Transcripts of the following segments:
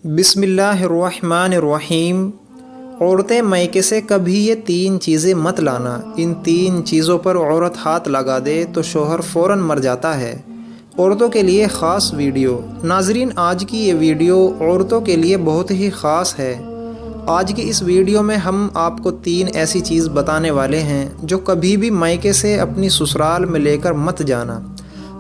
बिस्मिल्लाहिर्रहमानिर्रहीम। औरतें मायके से कभी ये तीन चीज़ें मत लाना। इन तीन चीज़ों पर औरत हाथ लगा दे तो शोहर फ़ौरन मर जाता है। औरतों के लिए ख़ास वीडियो। नाजरीन, आज की ये वीडियो औरतों के लिए बहुत ही ख़ास है। आज की इस वीडियो में हम आपको तीन ऐसी चीज़ बताने वाले हैं जो कभी भी मायके से अपनी ससुराल में लेकर मत जाना।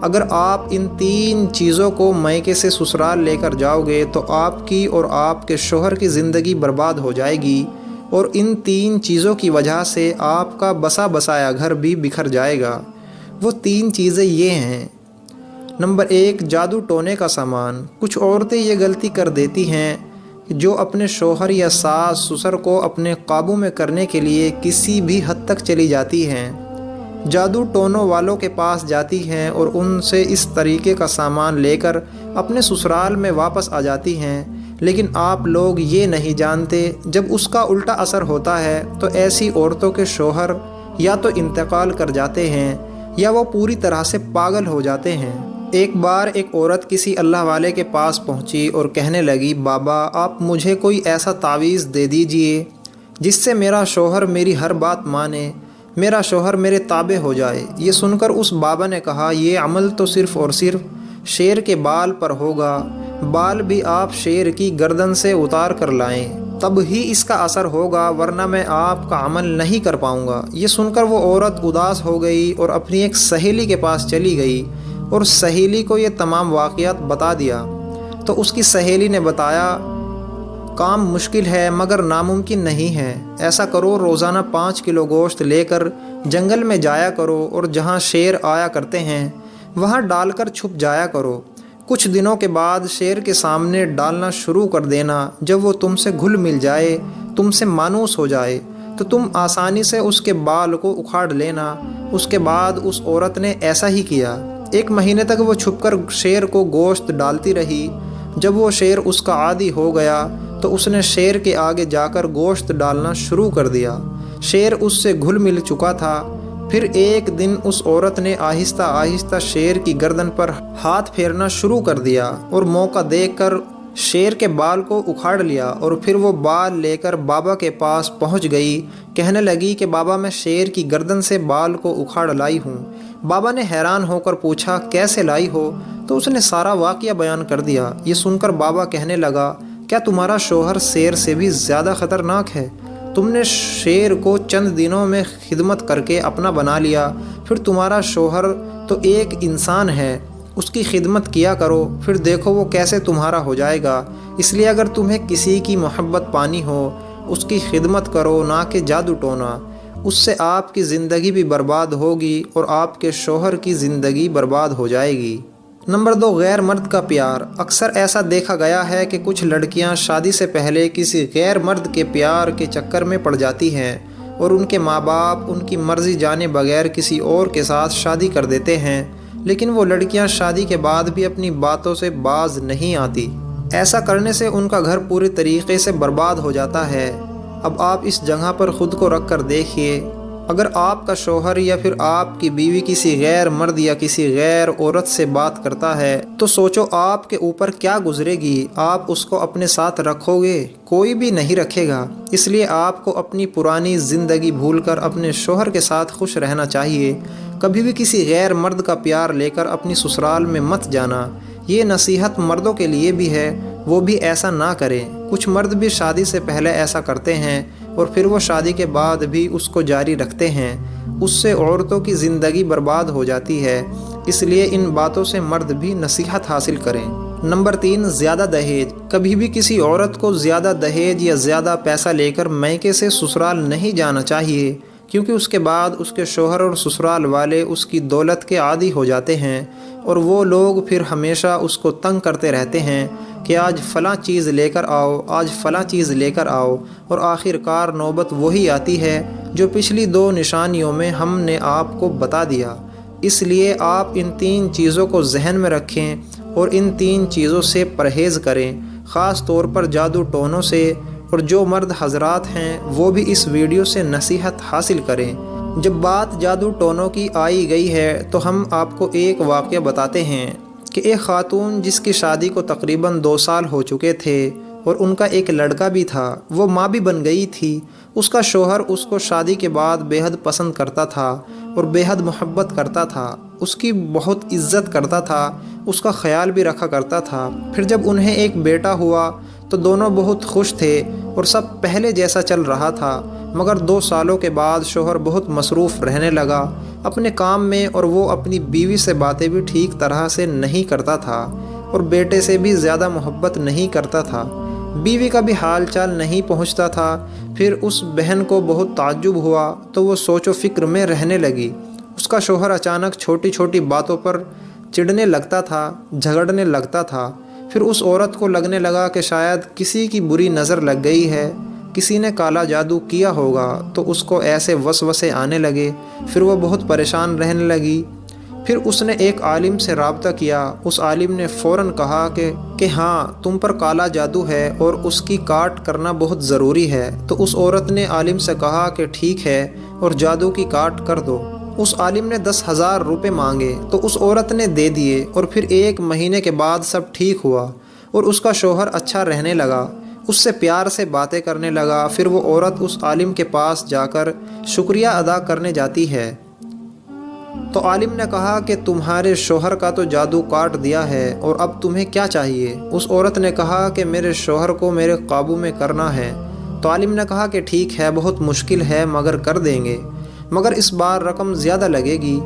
अगर आप इन तीन चीज़ों को मायके से ससुराल लेकर जाओगे तो आपकी और आपके शोहर की ज़िंदगी बर्बाद हो जाएगी और इन तीन चीज़ों की वजह से आपका बसा बसाया घर भी बिखर जाएगा। वो तीन चीज़ें ये हैं। नंबर 1, जादू टोने का सामान। कुछ औरतें ये गलती कर देती हैं जो अपने शोहर या सास ससुर को अपने काबू में करने के लिए किसी भी हद तक चली जाती हैं। जादू टोनों वालों के पास जाती हैं और उनसे इस तरीके का सामान लेकर अपने ससुराल में वापस आ जाती हैं। लेकिन आप लोग ये नहीं जानते, जब उसका उल्टा असर होता है तो ऐसी औरतों के शोहर या तो इंतकाल कर जाते हैं या वो पूरी तरह से पागल हो जाते हैं। एक बार एक औरत किसी अल्लाह वाले के पास पहुंची और कहने लगी, बाबा आप मुझे कोई ऐसा तावीज़ दे दीजिए जिससे मेरा शोहर मेरी हर बात माने, मेरा शोहर मेरे ताबे हो जाए। ये सुनकर उस बाबा ने कहा, ये अमल तो सिर्फ़ और सिर्फ शेर के बाल पर होगा। बाल भी आप शेर की गर्दन से उतार कर लाएं, तब ही इसका असर होगा, वरना मैं आपका अमल नहीं कर पाऊँगा। ये सुनकर वो औरत उदास हो गई और अपनी एक सहेली के पास चली गई और सहेली को ये तमाम वाक़यात बता दिया। तो उसकी सहेली ने बताया, काम मुश्किल है मगर नामुमकिन नहीं है। ऐसा करो, रोज़ाना 5 किलो गोश्त लेकर जंगल में जाया करो और जहाँ शेर आया करते हैं वहाँ डालकर छुप जाया करो। कुछ दिनों के बाद शेर के सामने डालना शुरू कर देना। जब वो तुमसे घुल मिल जाए, तुमसे मानूस हो जाए, तो तुम आसानी से उसके बाल को उखाड़ लेना। उसके बाद उस औरत ने ऐसा ही किया। 1 महीने तक वो छुपकर शेर को गोश्त डालती रही। जब वो शेर उसका आदी हो गया तो उसने शेर के आगे जाकर गोश्त डालना शुरू कर दिया। शेर उससे घुल मिल चुका था। फिर एक दिन उस औरत ने आहिस्ता आहिस्ता शेर की गर्दन पर हाथ फेरना शुरू कर दिया और मौका देखकर शेर के बाल को उखाड़ लिया और फिर वो बाल लेकर बाबा के पास पहुंच गई। कहने लगी कि बाबा मैं शेर की गर्दन से बाल को उखाड़ लाई हूँ। बाबा ने हैरान होकर पूछा, कैसे लाई हो? तो उसने सारा वाक़या बयान कर दिया। ये सुनकर बाबा कहने लगा, क्या तुम्हारा शोहर शेर से भी ज़्यादा ख़तरनाक है? तुमने शेर को चंद दिनों में खिदमत करके अपना बना लिया, फिर तुम्हारा शोहर तो एक इंसान है, उसकी खिदमत किया करो, फिर देखो वो कैसे तुम्हारा हो जाएगा। इसलिए अगर तुम्हें किसी की मोहब्बत पानी हो, उसकी खिदमत करो, ना कि जादू टोना। उससे आपकी ज़िंदगी भी बर्बाद होगी और आपके शोहर की ज़िंदगी बर्बाद हो जाएगी। नंबर 2, गैर मर्द का प्यार। अक्सर ऐसा देखा गया है कि कुछ लड़कियां शादी से पहले किसी गैर मर्द के प्यार के चक्कर में पड़ जाती हैं और उनके माँ बाप उनकी मर्ज़ी जाने बगैर किसी और के साथ शादी कर देते हैं। लेकिन वो लड़कियां शादी के बाद भी अपनी बातों से बाज नहीं आती। ऐसा करने से उनका घर पूरी तरीके से बर्बाद हो जाता है। अब आप इस जगह पर ख़ुद को रख कर देखिए, अगर आपका शोहर या फिर आपकी बीवी किसी गैर मर्द या किसी गैर औरत से बात करता है तो सोचो आपके ऊपर क्या गुजरेगी। आप उसको अपने साथ रखोगे? कोई भी नहीं रखेगा। इसलिए आपको अपनी पुरानी ज़िंदगी भूलकर अपने शोहर के साथ खुश रहना चाहिए। कभी भी किसी गैर मर्द का प्यार लेकर अपनी ससुराल में मत जाना। ये नसीहत मर्दों के लिए भी है, वो भी ऐसा ना करें। कुछ मर्द भी शादी से पहले ऐसा करते हैं और फिर वो शादी के बाद भी उसको जारी रखते हैं। उससे औरतों की ज़िंदगी बर्बाद हो जाती है। इसलिए इन बातों से मर्द भी नसीहत हासिल करें। नंबर 3, ज़्यादा दहेज। कभी भी किसी औरत को ज़्यादा दहेज या ज़्यादा पैसा लेकर मायके से ससुराल नहीं जाना चाहिए, क्योंकि उसके बाद उसके शोहर और ससुराल वाले उसकी दौलत के आदी हो जाते हैं और वो लोग फिर हमेशा उसको तंग करते रहते हैं कि आज फ़लाँ चीज़ लेकर आओ, आज फ़लाँ चीज़ लेकर आओ, और आखिरकार नौबत वही आती है जो पिछली 2 निशानियों में हमने आपको बता दिया। इसलिए आप इन 3 चीज़ों को जहन में रखें और इन 3 चीज़ों से परहेज़ करें, ख़ास तौर पर जादू टोनों से। और जो मर्द हजरात हैं वो भी इस वीडियो से नसीहत हासिल करें। जब बात जादू टोनों की आई गई है तो हम आपको एक वाक़या बताते हैं कि एक ख़ातून जिसकी शादी को तकरीबन 2 साल हो चुके थे, اور ان کا ایک لڑکا بھی تھا، وہ ماں بھی بن گئی تھی۔ اس کا شوہر اس کو شادی کے بعد بے حد پسند کرتا تھا اور بے حد محبت کرتا تھا، اس کی بہت عزت کرتا تھا، اس کا خیال بھی رکھا کرتا تھا۔ پھر جب انہیں ایک بیٹا ہوا تو دونوں بہت خوش تھے اور سب پہلے جیسا چل رہا تھا، مگر 2 سالوں کے بعد شوہر بہت مصروف رہنے لگا اپنے کام میں، اور وہ اپنی بیوی سے باتیں بھی ٹھیک طرح سے نہیں کرتا تھا اور بیٹے سے بھی زیادہ محبت نہیں کرتا تھا۔ بیوی کا بھی حال چال نہیں پہنچتا تھا۔ پھر اس بہن کو بہت تعجب ہوا تو وہ سوچ و فکر میں رہنے لگی۔ اس کا شوہر اچانک چھوٹی چھوٹی باتوں پر چڑھنے لگتا تھا، جھگڑنے لگتا تھا۔ پھر اس عورت کو لگنے لگا کہ شاید کسی کی بری نظر لگ گئی ہے، کسی نے کالا جادو کیا ہوگا، تو اس کو ایسے وسوسے آنے لگے۔ پھر وہ بہت پریشان رہنے لگی۔ پھر اس نے ایک عالم سے رابطہ کیا۔ اس عالم نے فوراً کہا کہ ہاں، تم پر کالا جادو ہے اور اس کی کاٹ کرنا بہت ضروری ہے۔ تو اس عورت نے عالم سے کہا کہ ٹھیک ہے اور جادو کی کاٹ کر دو۔ اس عالم نے 10,000 روپے مانگے تو اس عورت نے دے دیے، اور پھر 1 مہینے کے بعد سب ٹھیک ہوا اور اس کا شوہر اچھا رہنے لگا، اس سے پیار سے باتیں کرنے لگا۔ پھر وہ عورت اس عالم کے پاس جا کر شکریہ ادا کرنے جاتی ہے تو عالم نے کہا کہ تمہارے شوہر کا تو جادو کاٹ دیا ہے، اور اب تمہیں کیا چاہیے؟ اس عورت نے کہا کہ میرے شوہر کو میرے قابو میں کرنا ہے۔ تو عالم نے کہا کہ ٹھیک ہے، بہت مشکل ہے مگر کر دیں گے، مگر اس بار رقم زیادہ لگے گی۔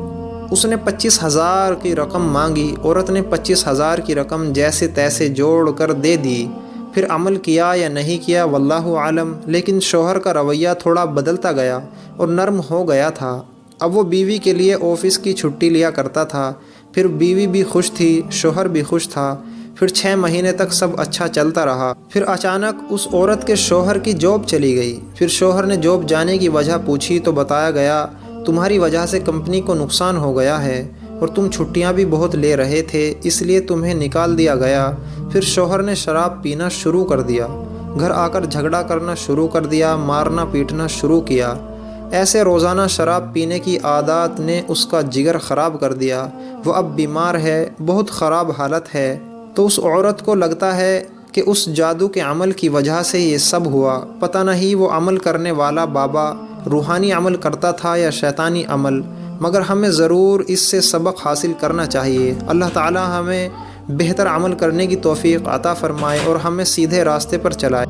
اس نے 25,000 کی رقم مانگی۔ عورت نے 25,000 کی رقم جیسے تیسے جوڑ کر دے دی۔ پھر عمل کیا یا نہیں کیا واللہ عالم، لیکن شوہر کا رویہ تھوڑا بدلتا گیا اور نرم ہو گیا تھا۔ اب وہ بیوی کے لیے آفس کی چھٹی لیا کرتا تھا۔ پھر بیوی بھی خوش تھی، شوہر بھی خوش تھا۔ پھر 6 مہینے تک سب اچھا چلتا رہا۔ پھر اچانک اس عورت کے شوہر کی جاب چلی گئی۔ پھر شوہر نے جاب جانے کی وجہ پوچھی تو بتایا گیا تمہاری وجہ سے کمپنی کو نقصان ہو گیا ہے اور تم چھٹیاں بھی بہت لے رہے تھے، اس لیے تمہیں نکال دیا گیا۔ پھر شوہر نے شراب پینا شروع کر دیا، گھر آ کر جھگڑا کرنا شروع کر دیا، مارنا پیٹنا شروع کیا۔ ایسے روزانہ شراب پینے کی عادات نے اس کا جگر خراب کر دیا۔ وہ اب بیمار ہے، بہت خراب حالت ہے۔ تو اس عورت کو لگتا ہے کہ اس جادو کے عمل کی وجہ سے یہ سب ہوا۔ پتہ نہیں وہ عمل کرنے والا بابا روحانی عمل کرتا تھا یا شیطانی عمل، مگر ہمیں ضرور اس سے سبق حاصل کرنا چاہیے۔ اللہ تعالی ہمیں بہتر عمل کرنے کی توفیق عطا فرمائے اور ہمیں سیدھے راستے پر چلائے۔